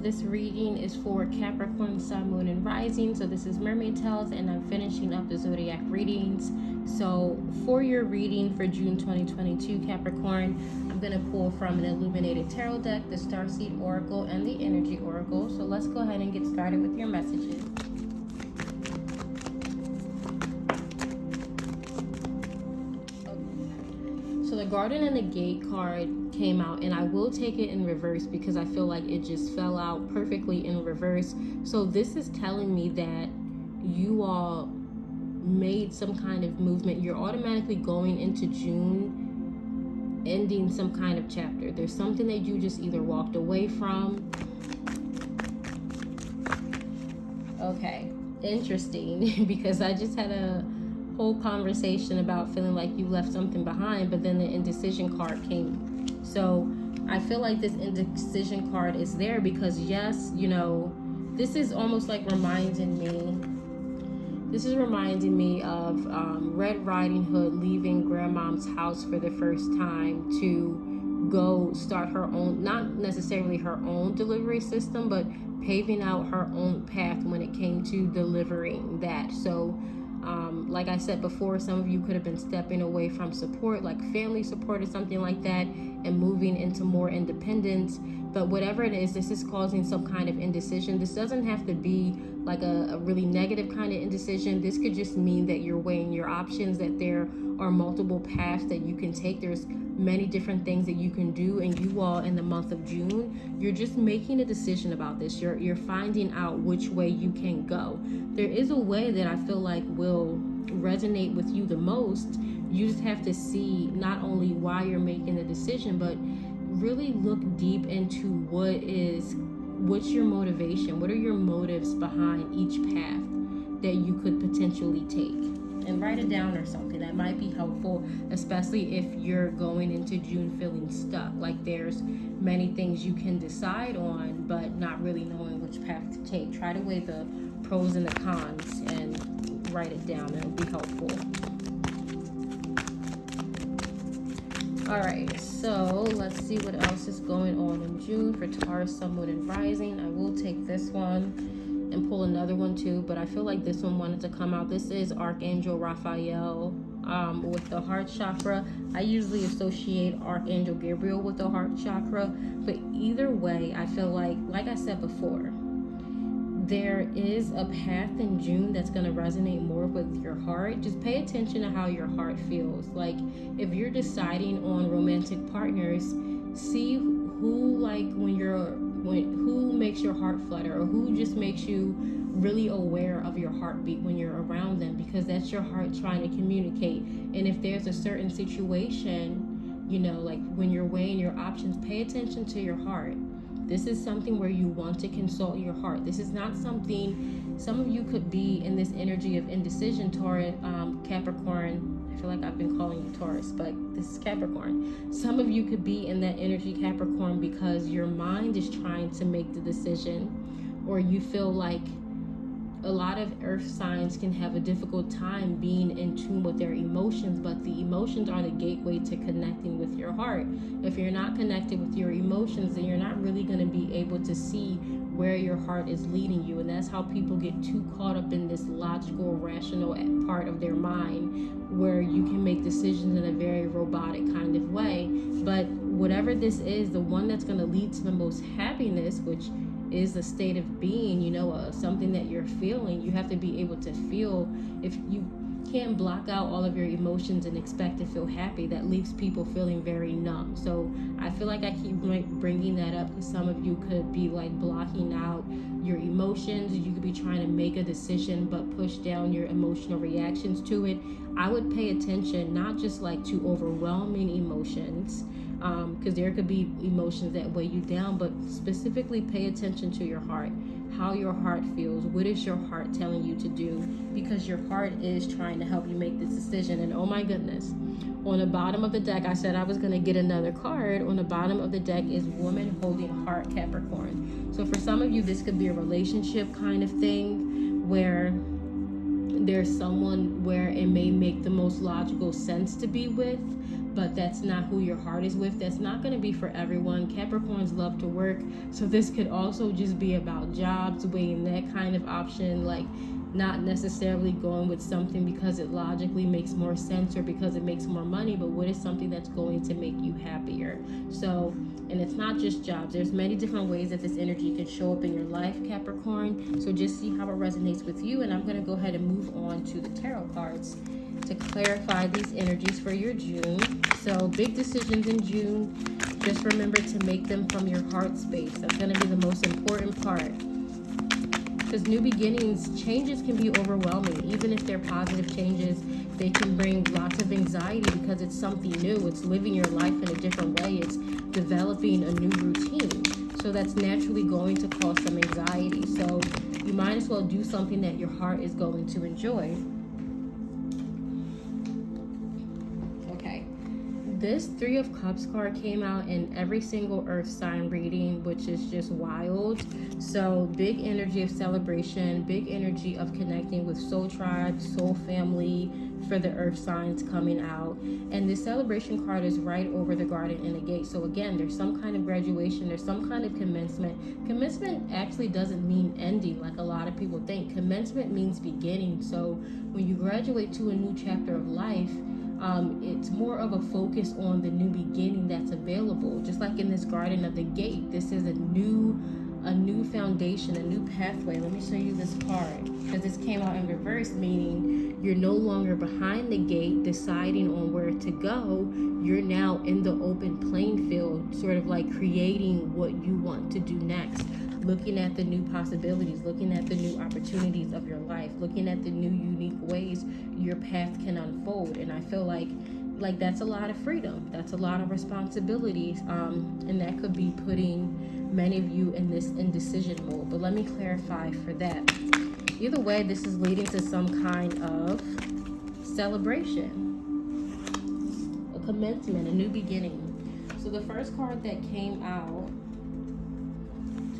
this reading is for Capricorn, Sun, Moon, and Rising. So this is Mermaid Tales, and I'm finishing up the zodiac readings. So for your reading for June 2022, Capricorn, I'm going to pull from an illuminated tarot deck, the Starseed Oracle, and the Energy Oracle. So let's go ahead and get started with your messages. So the Garden and the Gate card came out, and I will take it in reverse because I feel like it just fell out perfectly in reverse. So this is telling me that you all made some kind of movement. You're automatically going into June ending some kind of chapter. There's something that you just either walked away from. Okay, interesting, because I just had a whole conversation about feeling like you left something behind, but then the indecision card came. So I feel like this indecision card is there because, yes, you know, this is almost like reminding me of Red Riding Hood leaving grandmom's house for the first time to go start her own, not necessarily her own delivery system, but paving out her own path when it came to delivering that. So like I said before, some of you could have been stepping away from support, like family support or something like that, and moving into more independence. But whatever it is, this is causing some kind of indecision. This doesn't have to be like a really negative kind of indecision. This could just mean that you're weighing your options, that there are multiple paths that you can take. There's many different things that you can do, and you all in the month of June, you're just making a decision about this. You're finding out which way you can go. There is a way that I feel like will resonate with you the most. You just have to see not only why you're making the decision, but really look deep into what's your motivation. What are your motives behind each path that you could potentially take? And write it down or something. That might be helpful, especially if you're going into June feeling stuck. Like there's many things you can decide on, but not really knowing which path to take. Try to weigh the pros and the cons and write it down. It'll be helpful. Alright, so let's see what else is going on in June for Taurus, Sun, Moon, and Rising. I will take this one and pull another one too, but I feel like this one wanted to come out. This is Archangel Raphael with the heart chakra. I usually associate Archangel Gabriel with the heart chakra, but either way, I feel like I said before, there is a path in June that's going to resonate more with your heart. Just pay attention to how your heart feels. Like if you're deciding on romantic partners, see who who makes your heart flutter, or who just makes you really aware of your heartbeat when you're around them, because that's your heart trying to communicate. And if there's a certain situation, you know, like when you're weighing your options, pay attention to your heart. This is something where you want to consult your heart. This is not something, some of you could be in this energy of indecision, Taurus, Capricorn. I feel like I've been calling you Taurus, but this is Capricorn. Some of you could be in that energy, Capricorn, because your mind is trying to make the decision, or you feel like a lot of earth signs can have a difficult time being in tune with their emotions, but the emotions are the gateway to connecting with your heart. If you're not connected with your emotions, then you're not really going to be able to see where your heart is leading you. And that's how people get too caught up in this logical, rational part of their mind, where you can make decisions in a very robotic kind of way. But whatever this is, the one that's going to lead to the most happiness, which is a state of being, you know, something that you're feeling, you have to be able to feel. If you can't block out all of your emotions and expect to feel happy, that leaves people feeling very numb. So I feel like I keep bringing that up because some of you could be like blocking out your emotions. You could be trying to make a decision but push down your emotional reactions to it. I would pay attention not just like to overwhelming emotions, because there could be emotions that weigh you down, but specifically pay attention to your heart, how your heart feels. What is your heart telling you to do? Because your heart is trying to help you make this decision. And oh my goodness, on the bottom of the deck, I said I was going to get another card. On the bottom of the deck is Woman Holding Heart, Capricorn. So for some of you, this could be a relationship kind of thing where there's someone where it may make the most logical sense to be with, but that's not who your heart is with. That's not going to be for everyone. Capricorns love to work, so this could also just be about jobs, weighing that kind of option, like not necessarily going with something because it logically makes more sense or because it makes more money, but what is something that's going to make you happier. So, and it's not just jobs. There's many different ways that this energy can show up in your life, Capricorn. So just see how it resonates with you. And I'm going to go ahead and move on to the tarot cards to clarify these energies for your June. So big decisions in June, just remember to make them from your heart space. That's going to be the most important part. Because new beginnings, changes can be overwhelming. Even if they're positive changes, they can bring lots of anxiety because it's something new. It's living your life in a different way. It's developing a new routine. So that's naturally going to cause some anxiety. So you might as well do something that your heart is going to enjoy. Okay. This 3 of Cups card came out in every single earth sign reading, which is just wild. So big energy of celebration, big energy of connecting with soul tribe, soul family for the earth signs coming out. And this celebration card is right over the garden and the gate. So again, there's some kind of graduation, there's some kind of commencement. Commencement actually doesn't mean ending like a lot of people think. Commencement means beginning. So when you graduate to a new chapter of life, it's more of a focus on the new beginning that's available. Just like in this garden of the gate, this is a new foundation, a new pathway. Let me show you this card, because this came out in reverse, meaning you're no longer behind the gate deciding on where to go. You're now in the open playing field, sort of like creating what you want to do next, looking at the new possibilities, looking at the new opportunities of your life, looking at the new unique ways your path can unfold. And I feel like that's a lot of freedom, that's a lot of responsibilities, and that could be putting many of you in this indecision mode. But let me clarify for that. Either way, this is leading to some kind of celebration, a commencement, a new beginning. So the first card that came out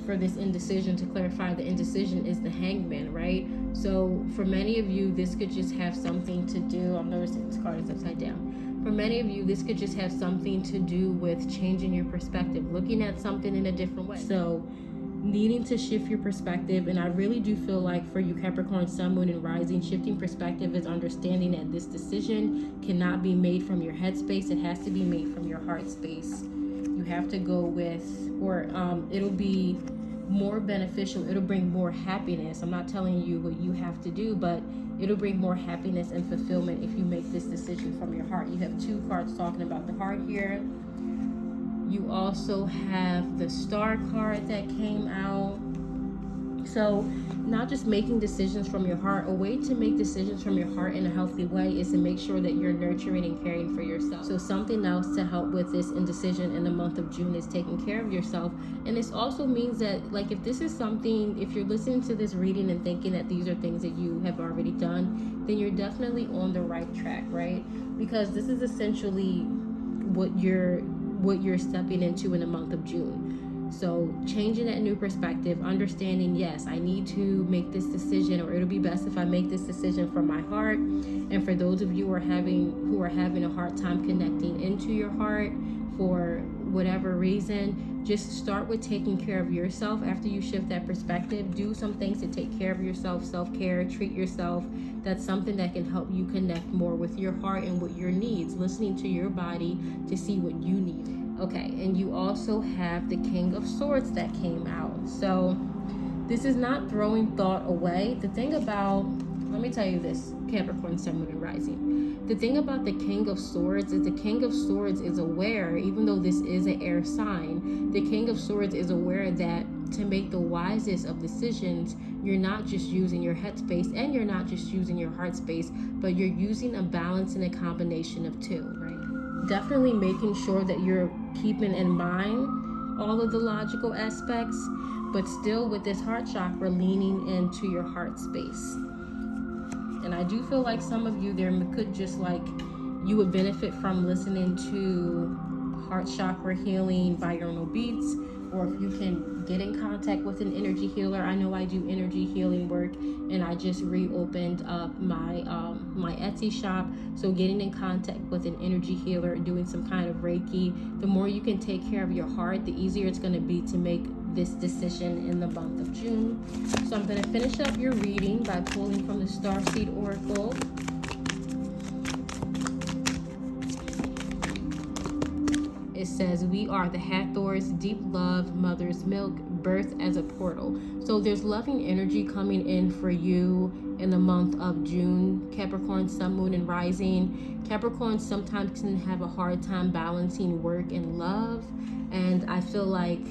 for this indecision, to clarify the indecision, is the Hangman, right? So for many of you, this could just have something to do, I'm noticing this card is upside down. For many of you, this could just have something to do with changing your perspective, looking at something in a different way. So needing to shift your perspective. And I really do feel like for you Capricorn, Sun, Moon, and Rising, shifting perspective is understanding that this decision cannot be made from your head space. It has to be made from your heart space. You have to go with, or it'll be more beneficial. It'll bring more happiness. I'm not telling you what you have to do, but it'll bring more happiness and fulfillment if you make this decision from your heart. You have 2 cards talking about the heart here. You also have the Star card that came out. So not just making decisions from your heart. A way to make decisions from your heart in a healthy way is to make sure that you're nurturing and caring for yourself. So something else to help with this indecision in the month of June is taking care of yourself. And this also means that, like, if this is something, if you're listening to this reading and thinking that these are things that you have already done, then you're definitely on the right track, right? Because this is essentially what you're stepping into in the month of June. So changing that new perspective, understanding, yes, I need to make this decision, or it'll be best if I make this decision from my heart. And for those of you who are having a hard time connecting into your heart for whatever reason, just start with taking care of yourself. After you shift that perspective, do some things to take care of yourself, self-care, treat yourself. That's something that can help you connect more with your heart and with your needs, listening to your body to see what you need. Okay, and you also have the King of Swords that came out. So this is not throwing thought away. The thing about, let me tell you this, Capricorn, Sun, Moon, and Rising. The thing about the King of Swords is the King of Swords is aware, even though this is an air sign, the King of Swords is aware that to make the wisest of decisions, you're not just using your head space and you're not just using your heart space, but you're using a balance and a combination of 2, right? Definitely making sure that you're keeping in mind all of the logical aspects, but still with this heart chakra leaning into your heart space. And I do feel like some of you there could just, like, you would benefit from listening to heart chakra healing binaural beats, or if you can get in contact with an energy healer. I know I do energy healing work, and I just reopened up my my Etsy shop. So getting in contact with an energy healer, doing some kind of Reiki, the more you can take care of your heart, the easier it's going to be to make this decision in the month of June. So I'm going to finish up your reading by pulling from the Starseed Oracle. It says, we are the Hathors, deep love, mother's milk, birth as a portal. So there's loving energy coming in for you in the month of June. Capricorn, sun, moon, and rising. Capricorn sometimes can have a hard time balancing work and love. And I feel like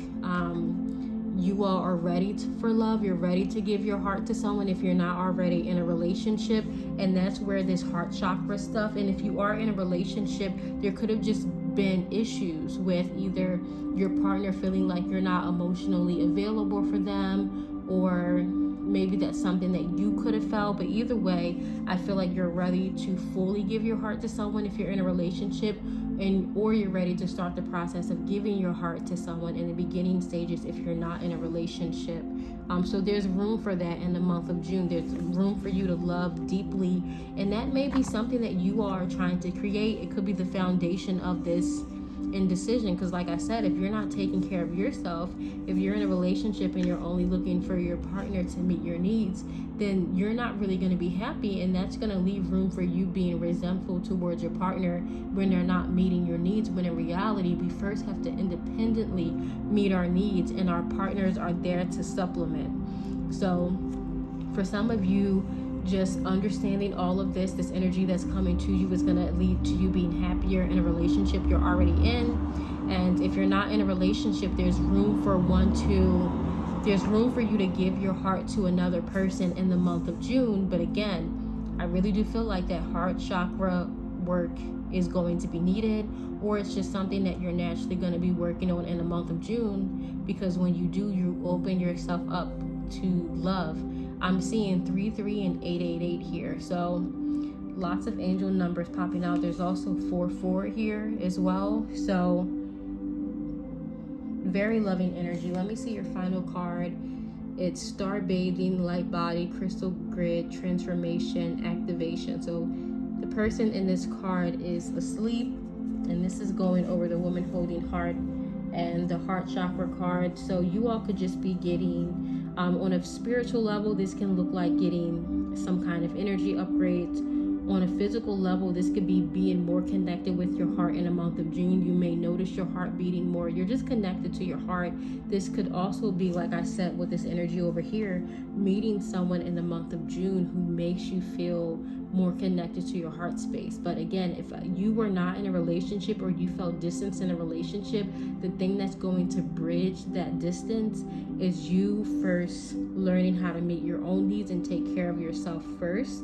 you all are ready for love. You're ready to give your heart to someone if you're not already in a relationship. And that's where this heart chakra stuff. And if you are in a relationship, there could have just been issues with either your partner feeling like you're not emotionally available for them, or maybe that's something that you could have felt. But either way, I feel like you're ready to fully give your heart to someone if you're in a relationship, or you're ready to start the process of giving your heart to someone in the beginning stages if you're not in a relationship. So there's room for that in the month of June. There's room for you to love deeply, and that may be something that you are trying to create. It could be the foundation of this indecision, because like I said, if you're not taking care of yourself, if you're in a relationship and you're only looking for your partner to meet your needs, then you're not really going to be happy, and that's going to leave room for you being resentful towards your partner when they're not meeting your needs, when in reality we first have to independently meet our needs, and our partners are there to supplement. So for some of you, just understanding all of this energy that's coming to you is going to lead to you being happier in a relationship you're already in. And if you're not in a relationship, there's room for you to give your heart to another person in the month of June. But again, I really do feel like that heart chakra work is going to be needed, or it's just something that you're naturally going to be working on in the month of June, because when you do, you open yourself up to love. I'm seeing 33 and 888 here, so lots of angel numbers popping out. There's also 44 here as well, so very loving energy. Let me see your final card. It's star bathing, light body, crystal grid, transformation, activation. So the person in this card is asleep, and this is going over the woman holding heart and the heart chakra card. So you all could just be getting on a spiritual level, this can look like getting some kind of energy upgrades. On a physical level, this could be being more connected with your heart in the month of June. You may notice your heart beating more. You're just connected to your heart. This could also be, like I said, with this energy over here, meeting someone in the month of June who makes you feel more connected to your heart space. But again, if you were not in a relationship, or you felt distance in a relationship, the thing that's going to bridge that distance is you first learning how to meet your own needs and take care of yourself first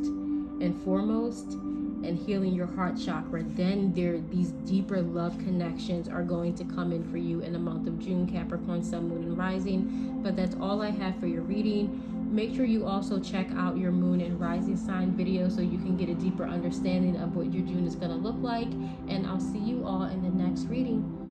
and foremost, and healing your heart chakra. Then these deeper love connections are going to come in for you in the month of June, Capricorn, sun, moon, and rising. But that's all I have for your reading. Make sure you also check out your moon and rising sign video so you can get a deeper understanding of what your June is going to look like. And I'll see you all in the next reading.